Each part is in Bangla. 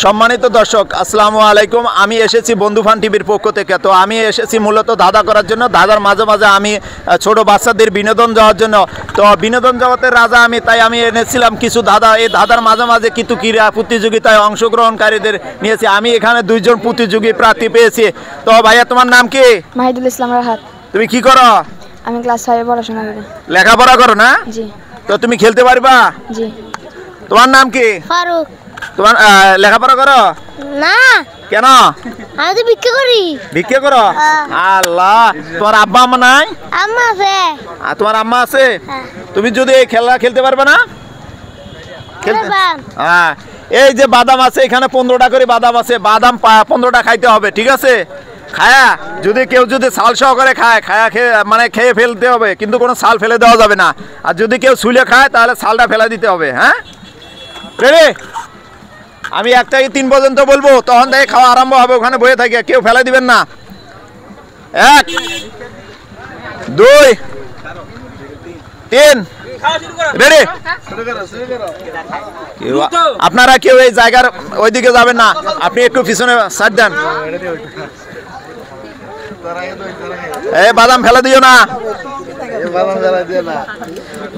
সম্মানিত দর্শক আসসালামু আলাইকুম। আমি এসেছি বন্ধুফান টিভির পক্ষ থেকে। তো আমি এসেছি মূলত ধাঁধা করার জন্য। ধাঁধার মাঝে মাঝে আমি ছোট বাচ্চাদের বিনোদন দেওয়ার জন্য। তো বিনোদন জগতের রাজা আমি, তাই আমি এনেছিলাম কিছু ধাঁধা। এই ধাঁধার মাঝে মাঝে কিছু ক্রীড়া প্রতিযোগিতায় অংশগ্রহণকারীদের নিয়েছি। আমি এখানে দুইজন প্রতিযোগী প্রার্থী পেয়েছি। তো ভাইয়া, তোমার নাম কি? মাহিদুল ইসলাম রাহাত। তুমি কি করো? আমি ক্লাস 5 পড়াশোনা করি। লেখাপড়া করো না? জি। তো তুমি খেলতে পারবা? জি। তোমার নাম কি? ফারুক। তোমার লেখাপড়া করো না। কেন? আমি তো ভিক্ষা করি। ভিক্ষা করো? আল্লাহ, তোমার আব্বা আম্মা নাই? আম্মা আছে। তোমার আম্মা আছে? তুমি যদি এই খেলা খেলতে পারবে না? হ্যাঁ, এই যে বাদাম আছে, এখানে 15টা করে বাদাম আছে। বাদাম 15টা খাইতে হবে, ঠিক আছে? খায়া যদি কেউ ছাল সহকারে খায়, খেয়ে ফেলতে হবে, কিন্তু কোনো ছাল ফেলে দেওয়া যাবে না। আর যদি কেউ ছুলে খায় তাহলে ছালটা ফেলে দিতে হবে। হ্যাঁ, রেডি? আমি 1 থেকে 3 পর্যন্ত বলবো, তখন থেকে খাওয়া আরম্ভ হবে। ওখানে বসে থাকে, কেউ ফেলে দিবেন না। 1 2 3 রেডি? আপনারা কেউ এই জায়গার ওইদিকে যাবেন না, আপনি একটু পিছনে সাইড দেন। এই বাদাম ফেলে দিও না,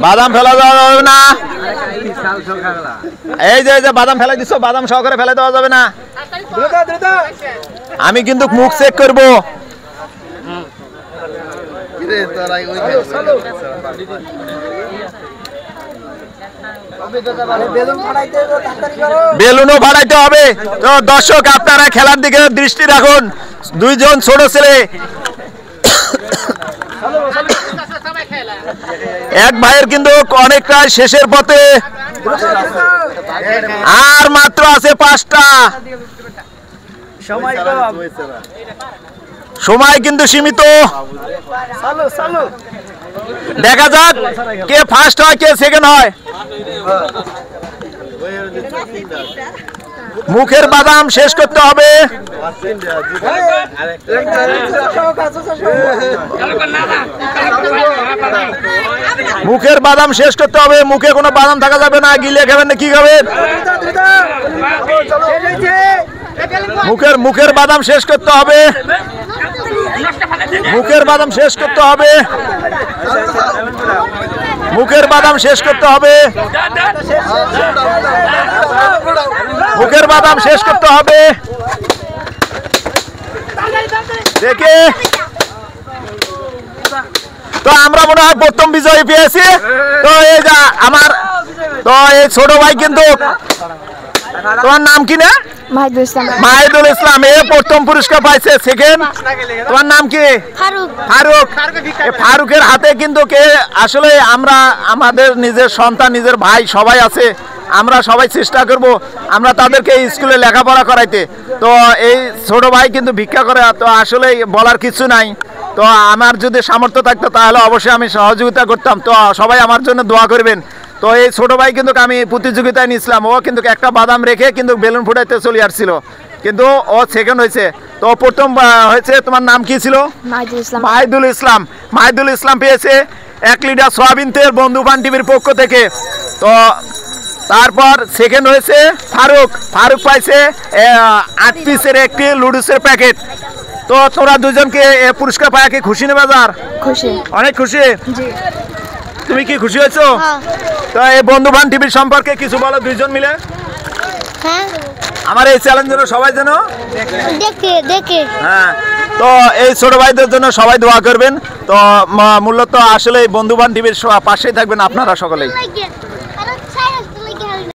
বাদাম ফেলা দেওয়া যাবে না। এই যে বাদাম ফেলে দিচ্ছ, বাদাম সহকারে ফেলে দেওয়া যাবে না। আমি কিন্তু মুখ চেক করবো। বেলুনও ফাটাইতে হবে। তো দর্শক, আপনারা খেলার দিকে দৃষ্টি রাখুন। দুইজন ছোট ছেলে, এক ভাইয়ের কিন্তু অনেকটা শেষের পথে, আর মাত্র আছে 5টা। সময় কিন্তু সীমিত। দেখা যাক কে ফার্স্ট হয়, কে সেকেন্ড হয়। মুখের বাদাম শেষ করতে হবে। মুখের বাদাম শেষ করতে হবে। মুখে কোনো বাদাম থাকা যাবে না। গিলে খাবেন না কি খাবেন? মুখের বাদাম শেষ করতে হবে। মুখের বাদাম শেষ করতে হবে। মুখের বাদাম শেষ করতে হবে। মুখের বাদাম শেষ করতে হবে। দেখে তো আমরা মনে হয় প্রথম বিজয় পেয়েছি। তো এই যে আমার এই ছোট ভাই, কিন্তু তোমার নাম কি? না, মাহিদুল ইসলাম। মাহিদুল ইসলাম এ প্রথম পুরস্কার পাইছে। সেকেন্ড তোমার নাম কি? ফারুক। ফারুক। ফারুকের হাতে কিন্তু আসলে আমরা আমাদের নিজের সন্তান, নিজের ভাই সবাই আছে। আমরা সবাই চেষ্টা করব আমরা তাদেরকে স্কুলে লেখাপড়া করাইতে। তো এই ছোট ভাই কিন্তু ভিক্ষা করে। তো আসলে বলার কিছু নাই। তো আমার যদি সামর্থ্য থাকতো তাহলে অবশ্যই আমি সহযোগিতা করতাম। তো সবাই আমার জন্য দোয়া করবেন। তো এই ছোট ভাই কিন্তু আমি প্রতিযোগিতায় নিয়েছিলাম। ও কিন্তু একটা বাদাম রেখে কিন্তু বেলুন ফুটাইতে চলে আসছিল, কিন্তু ও সেকেন্ড হয়েছে। তো প্রথম হয়েছে। তোমার নাম কি ছিল? মাহিদুল ইসলাম। মাহিদুল ইসলাম। মাহিদুল ইসলাম পেয়েছে 1 লিটার সয়াবিন তেল বন্ধুফান টিভির পক্ষ থেকে। তো তারপর সেকেন্ড হয়েছে ফারুক। ফারুক পাইছে 8 পিসের একটি লুডুসের প্যাকেট। তো তোরা দুজনকে পুরস্কার পায় কি খুশি নেবে? খুশি, অনেক খুশি। জি। তুমি কি খুশি হয়েছো? তো এই বন্ধুফান টিভির সম্পর্কে কিছু বলো দুইজন মিলে। হ্যাঁ, আমার এই চ্যালেঞ্জ যেন সবাই যেন দেখে। হ্যাঁ, তো এই ছোট ভাইদের জন্য সবাই দোয়া করবেন। তো মূলত আসলে বন্ধুফান টিভির পাশেই থাকবেন আপনারা সকলেই।